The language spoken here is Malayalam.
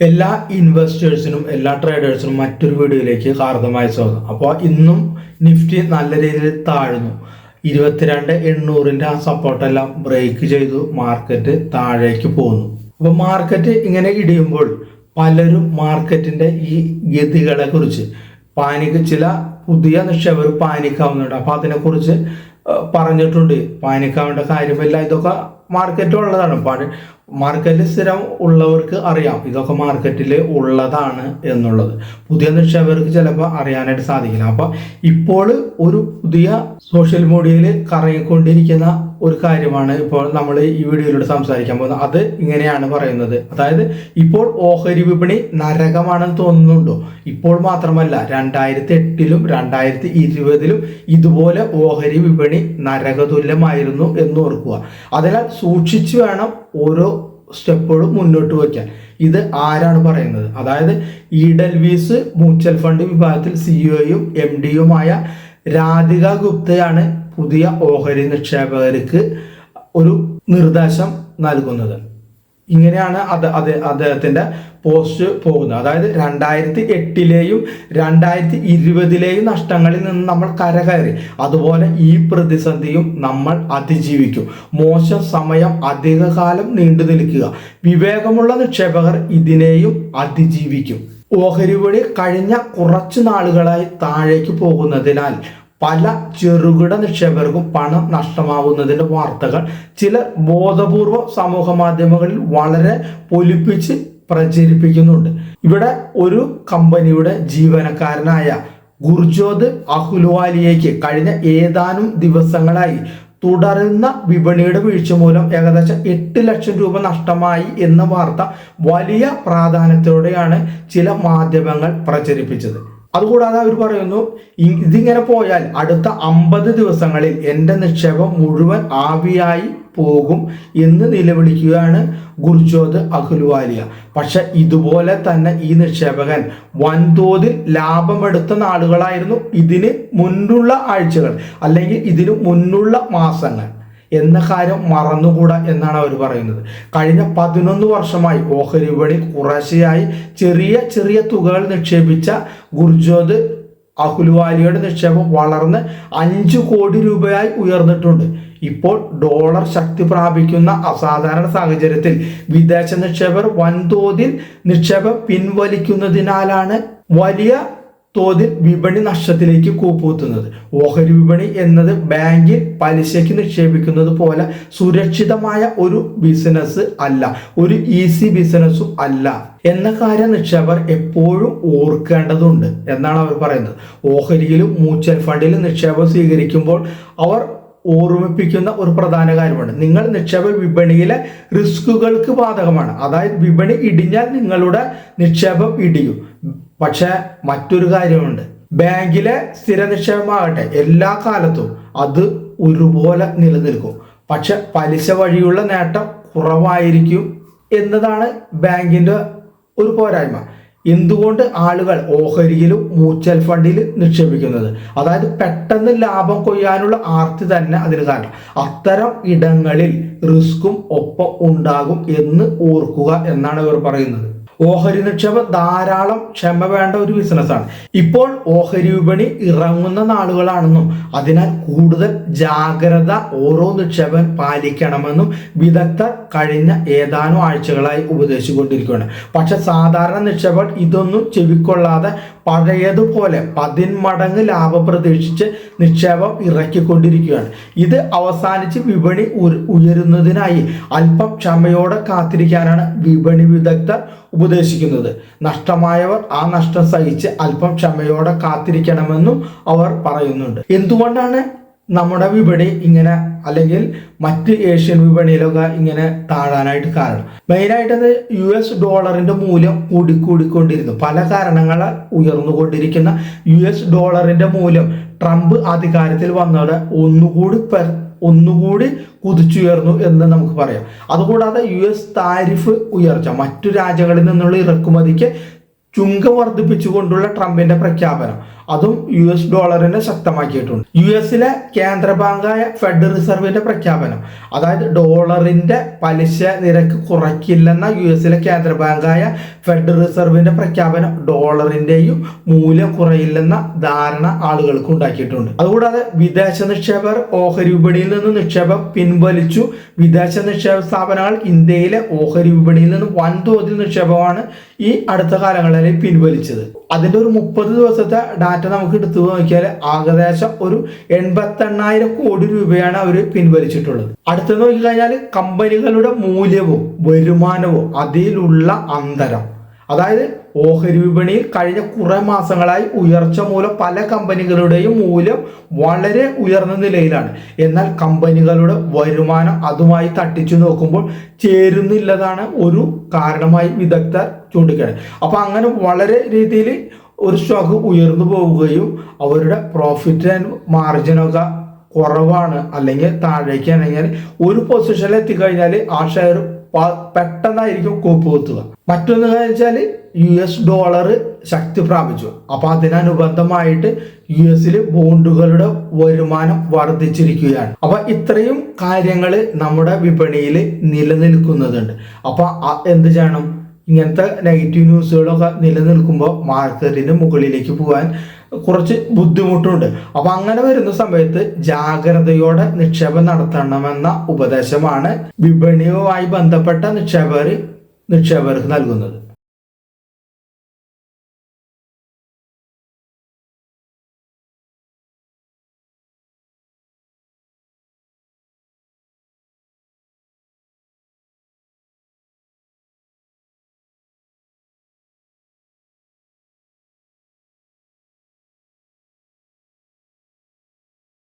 എല്ലാ ഇൻവെസ്റ്റേഴ്സിനും എല്ലാ ട്രേഡേഴ്സിനും മറ്റൊരു വീഡിയോയിലേക്ക് ഹാർദമായ സ്വാഗതം. അപ്പോൾ ഇന്നും നിഫ്റ്റി നല്ല രീതിയിൽ താഴ്ന്നു. 22,800 ആ സപ്പോർട്ടെല്ലാം ബ്രേക്ക് ചെയ്തു മാർക്കറ്റ് താഴേക്ക് പോകുന്നു. അപ്പോൾ മാർക്കറ്റ് ഇങ്ങനെ ഇടിയുമ്പോൾ പലരും മാർക്കറ്റിന്റെ ഈ ഗതികളെ കുറിച്ച് ചില പുതിയ നിക്ഷേപകർ പാനിക്കാവുന്നുണ്ട്. അപ്പോൾ അതിനെക്കുറിച്ച് പറഞ്ഞിട്ടുണ്ട്. പാനിക്കാവേണ്ട കാര്യമില്ല, ഇതൊക്കെ മാർക്കറ്റ് ഉള്ളതാണ്. മാർക്കറ്റിൽ സ്ഥിരം ഉള്ളവർക്ക് അറിയാം ഇതൊക്കെ മാർക്കറ്റിൽ ഉള്ളതാണ് എന്നുള്ളത്. പുതിയ നിക്ഷേപകർക്ക് ചിലപ്പോൾ അറിയാനായിട്ട് സാധിക്കില്ല. അപ്പൊ ഇപ്പോൾ ഒരു പുതിയ സോഷ്യൽ മീഡിയയിൽ കറങ്ങിക്കൊണ്ടിരിക്കുന്ന ഒരു കാര്യമാണ് ഇപ്പോൾ നമ്മൾ ഈ വീഡിയോയിലൂടെ സംസാരിക്കാൻ പോകുന്നത്. അത് ഇങ്ങനെയാണ് പറയുന്നത്. അതായത് ഇപ്പോൾ ഓഹരി വിപണി നരകമാണെന്ന് തോന്നുന്നുണ്ടോ? ഇപ്പോൾ മാത്രമല്ല, 2008-ലും 2020-ലും ഇതുപോലെ ഓഹരി വിപണി നരകതുല്യമായിരുന്നു എന്ന് ഓർക്കുക. അതിനാൽ സൂക്ഷിച്ചു വേണം ഓരോ സ്റ്റെപ്പുകളും മുന്നോട്ട് വയ്ക്കാൻ. ഇത് ആരാണ് പറയുന്നത്? അതായത് ഈഡൽവീസ് മ്യൂച്വൽ ഫണ്ട് വിഭാഗത്തിൽ സിഇഒയും MD-യുമായ രാധിക ഗുപ്തയാണ് പുതിയ ഓഹരി നിക്ഷേപകർക്ക് ഒരു നിർദ്ദേശം നൽകുന്നത്. ഇങ്ങനെയാണ് അദ്ദേഹത്തിന്റെ പോസ്റ്റ് പോകുന്നത്. അതായത് 2008-ലെയും 2020-ലെയും നഷ്ടങ്ങളിൽ നിന്ന് നമ്മൾ കരകയറി. അതുപോലെ ഈ പ്രതിസന്ധിയും നമ്മൾ അതിജീവിക്കും. മോശം സമയം അധികകാലം നീണ്ടു നിൽക്കുക. വിവേകമുള്ള നിക്ഷേപകർ ഇതിനെയും അതിജീവിക്കും. ഓഹരി വിപണി കഴിഞ്ഞ കുറച്ചു നാളുകളായി താഴേക്ക് പോകുന്നതിനാൽ പല ചെറുകിട നിക്ഷേപകർക്കും പണം നഷ്ടമാവുന്നതിന്റെ വാർത്തകൾ ചില ബോധപൂർവം സമൂഹ മാധ്യമങ്ങളിൽ വളരെ പൊലിപ്പിച്ച് പ്രചരിപ്പിക്കുന്നുണ്ട്. ഇവിടെ ഒരു കമ്പനിയുടെ ജീവനക്കാരനായ ഗുർജോത് അഹ്ലുവാലിയയ്ക്ക് കഴിഞ്ഞ ഏതാനും ദിവസങ്ങളായി തുടരുന്ന വിപണിയുടെ വീഴ്ച മൂലം ഏകദേശം 8 ലക്ഷം രൂപ നഷ്ടമായി എന്ന വാർത്ത വലിയ പ്രാധാന്യത്തോടെയാണ് ചില മാധ്യമങ്ങൾ പ്രചരിപ്പിച്ചത്. അതുകൂടാതെ അവർ പറയുന്നു, ഇതിങ്ങനെ പോയാൽ അടുത്ത 50 ദിവസങ്ങളിൽ എൻ്റെ നിക്ഷേപം മുഴുവൻ ആവിയായി പോകും എന്ന് നിലവിളിക്കുകയാണ് ഗുർജോത് അഹ്ലുവാലിയ. പക്ഷെ ഇതുപോലെ തന്നെ ഈ നിക്ഷേപകൻ വൻതോതിൽ ലാഭമെടുത്ത നാളുകളായിരുന്നു ഇതിന് മുൻപുള്ള ആഴ്ചകൾ അല്ലെങ്കിൽ ഇതിനു മുന്നുള്ള മാസങ്ങൾ എന്ന കാര്യം മറന്നുകൂടാ എന്നാണ് അവർ പറയുന്നത്. കഴിഞ്ഞ 11 വർഷമായി ഓഹരി വിപണി കുറേശ്ശെയായി ചെറിയ ചെറിയ തുകകൾ നിക്ഷേപിച്ച ഗുർജോത് അഹ്ലുവാലിയയുടെ നിക്ഷേപം വളർന്ന് 5 കോടി രൂപയായി ഉയർന്നിട്ടുണ്ട്. ഇപ്പോൾ ഡോളർ ശക്തി പ്രാപിക്കുന്ന അസാധാരണ സാഹചര്യത്തിൽ വിദേശ നിക്ഷേപകർ വൻതോതിൽ നിക്ഷേപം പിൻവലിക്കുന്നതിനാലാണ് വലിയ തോതിൽ വിപണി നഷ്ടത്തിലേക്ക് കൂപ്പുകുത്തുന്നത്. ഓഹരി വിപണി എന്നത് ബാങ്കിൽ പലിശയ്ക്ക് നിക്ഷേപിക്കുന്നത് പോലെ സുരക്ഷിതമായ ഒരു ബിസിനസ് അല്ല, ഒരു ഈസി ബിസിനസ്സും അല്ല എന്ന കാര്യം നിക്ഷേപകർ എപ്പോഴും ഓർക്കേണ്ടതുണ്ട് എന്നാണ് അവർ പറയുന്നത്. ഓഹരിയിലും മ്യൂച്വൽ ഫണ്ടിലും നിക്ഷേപം സ്വീകരിക്കുമ്പോൾ അവർ ഓർമ്മിപ്പിക്കുന്ന ഒരു പ്രധാന കാര്യമാണ്, നിങ്ങൾ നിക്ഷേപ വിപണിയിലെ റിസ്കുകൾക്ക് ബാധകമാണ്. അതായത് വിപണി ഇടിഞ്ഞാൽ നിങ്ങളുടെ നിക്ഷേപം ഇടിയും. പക്ഷെ മറ്റൊരു കാര്യമുണ്ട്, ബാങ്കിലെ സ്ഥിര നിക്ഷേപമാകട്ടെ എല്ലാ കാലത്തും അത് ഒരുപോലെ നിലനിൽക്കും. പക്ഷെ പലിശ വഴിയുള്ള നേട്ടം കുറവായിരിക്കും എന്നതാണ് ബാങ്കിന്റെ ഒരു പോരായ്മ. എന്തുകൊണ്ട് ആളുകൾ ഓഹരിയിലും മ്യൂച്വൽ ഫണ്ടിലും നിക്ഷേപിക്കുന്നത്? അതായത് പെട്ടെന്ന് ലാഭം കൊയ്യാനുള്ള ആർത്തി തന്നെ അതിന് കാരണം. അത്തരം ഇടങ്ങളിൽ റിസ്ക്കും ഒപ്പം ഉണ്ടാകും എന്ന് ഓർക്കുക എന്നാണ് ഇവർ പറയുന്നത്. ഓഹരി നിക്ഷേപം ധാരാളം ക്ഷമ വേണ്ട ഒരു ബിസിനസ്സാണ്. ഇപ്പോൾ ഓഹരി വിപണി ഇറങ്ങുന്ന നാളുകളാണെന്നും അതിനാൽ കൂടുതൽ ജാഗ്രത ഓരോ നിക്ഷേപം പാലിക്കണമെന്നും വിദഗ്ധർ കഴിഞ്ഞ ഏതാനും ആഴ്ചകളായി ഉപദേശിച്ചുകൊണ്ടിരിക്കുകയാണ്. പക്ഷെ സാധാരണ നിക്ഷേപകർ ഇതൊന്നും ചെവിക്കൊള്ളാതെ പഴയതുപോലെ 10 മടങ്ങ് ലാഭം പ്രതീക്ഷിച്ച് നിക്ഷേപം ഇറക്കിക്കൊണ്ടിരിക്കുകയാണ്. ഇത് അവസാനിച്ച് വിപണി ഉയരുന്നതിനായി അല്പം ക്ഷമയോടെ കാത്തിരിക്കാനാണ് വിപണി വിദഗ്ധർ ഉപദേശിക്കുന്നത്. നഷ്ടമായവർ ആ നഷ്ടം സഹിച്ച് അല്പം ക്ഷമയോടെ കാത്തിരിക്കണമെന്നും അവർ പറയുന്നുണ്ട്. എന്തുകൊണ്ടാണ് നമ്മുടെ വിപണി ഇങ്ങനെ അല്ലെങ്കിൽ മറ്റ് ഏഷ്യൻ വിപണിയിലൊക്കെ ഇങ്ങനെ താഴാനായിട്ട് കാരണം? മെയിനായിട്ട് US ഡോളറിന്റെ മൂല്യം കൂടിക്കൊണ്ടിരുന്നു. പല കാരണങ്ങളാൽ ഉയർന്നുകൊണ്ടിരിക്കുന്ന US ഡോളറിന്റെ മൂല്യം ട്രംപ് അധികാരത്തിൽ വന്നതോടെ ഒന്നുകൂടി കുതിച്ചുയർന്നു എന്ന് നമുക്ക് പറയാം. അതുകൂടാതെ US താരിഫ് ഉയർച്ച, മറ്റു രാജ്യങ്ങളിൽ നിന്നുള്ള ഇറക്കുമതിക്ക് ചുങ്കം വർദ്ധിപ്പിച്ചുകൊണ്ടുള്ള ട്രംപിന്റെ പ്രഖ്യാപനം, അതും $ഡോളറിനെ ശക്തമാക്കിയിട്ടുണ്ട്. ലെ കേന്ദ്ര ബാങ്കായ ഫെഡ് റിസർവിന്റെ പ്രഖ്യാപനം, അതായത് ഡോളറിന്റെ പലിശ നിരക്ക് കുറയ്ക്കില്ലെന്ന ലെ കേന്ദ്ര ബാങ്കായ ഫെഡ് റിസർവിന്റെ പ്രഖ്യാപനം ഡോളറിന്റെയും മൂല്യം കുറയില്ലെന്ന ധാരണ ആളുകൾക്ക് ഉണ്ടാക്കിയിട്ടുണ്ട്. അതുകൂടാതെ വിദേശ നിക്ഷേപകർ ഓഹരി വിപണിയിൽ നിന്ന് നിക്ഷേപം പിൻവലിച്ചു. വിദേശ നിക്ഷേപ സ്ഥാപനങ്ങൾ ഇന്ത്യയിലെ ഓഹരി വിപണിയിൽ നിന്ന് വൻതോതിൽ നിക്ഷേപമാണ് ഈ അടുത്ത കാലങ്ങളിൽ പിൻവലിച്ചത്. അതിന്റെ ഒരു 30 ദിവസത്തെ ഡാറ്റ നമുക്ക് എടുത്തു നോക്കിയാൽ ഏകദേശം ഒരു 88,000 കോടി രൂപയാണ് അവർ പിൻവലിച്ചിട്ടുള്ളത്. അടുത്ത് നോക്കിക്കഴിഞ്ഞാൽ കമ്പനികളുടെ മൂല്യവും വരുമാനവും അതിലുള്ള അന്തരം, അതായത് ഓഹരി വിപണിയിൽ കഴിഞ്ഞ കുറെ മാസങ്ങളായി ഉയർച്ച മൂലം പല കമ്പനികളുടെയും മൂല്യം വളരെ ഉയർന്ന നിലയിലാണ്. എന്നാൽ കമ്പനികളുടെ വരുമാനം അതുമായി തട്ടിച്ചു നോക്കുമ്പോൾ ചേരുന്നില്ലതാണ് ഒരു കാരണമായി വിദഗ്ധർ ചൂണ്ടിക്കാണുന്നത്. അപ്പൊ അങ്ങനെ വളരെ രീതിയിൽ ഒരു സ്റ്റോക്ക് ഉയർന്നു പോവുകയും അവരുടെ പ്രോഫിറ്റ് ആൻഡ് മാർജിനൊക്കെ കുറവാണ് അല്ലെങ്കിൽ താഴേക്കാണെങ്കിൽ ഒരു പൊസിഷനിൽ എത്തിക്കഴിഞ്ഞാൽ ആ ഷെയർ പെട്ടെന്നായിരിക്കും കൂപ്പുകുത്തുക. മറ്റൊന്ന് വെച്ചാൽ $ഡോളർ ശക്തി പ്രാപിച്ചു. അപ്പൊ അതിനനുബന്ധമായിട്ട് ബോണ്ടുകളുടെ വരുമാനം വർദ്ധിച്ചിരിക്കുകയാണ്. അപ്പൊ ഇത്രയും കാര്യങ്ങൾ നമ്മുടെ വിപണിയിൽ നിലനിൽക്കുന്നതുണ്ട്. അപ്പൊ എന്ത് ചെയ്യണം? ഇങ്ങനത്തെ നെഗറ്റീവ് ന്യൂസുകളൊക്കെ നിലനിൽക്കുമ്പോൾ മാർക്കറ്റിന് മുകളിലേക്ക് പോകാൻ കുറച്ച് ബുദ്ധിമുട്ടുണ്ട്. അപ്പൊ അങ്ങനെ വരുന്ന സമയത്ത് ജാഗ്രതയോടെ നിക്ഷേപം നടത്തണമെന്ന ഉപദേശമാണ് വിപണിയുമായി ബന്ധപ്പെട്ട നിക്ഷേപകർക്ക് നൽകുന്നത്.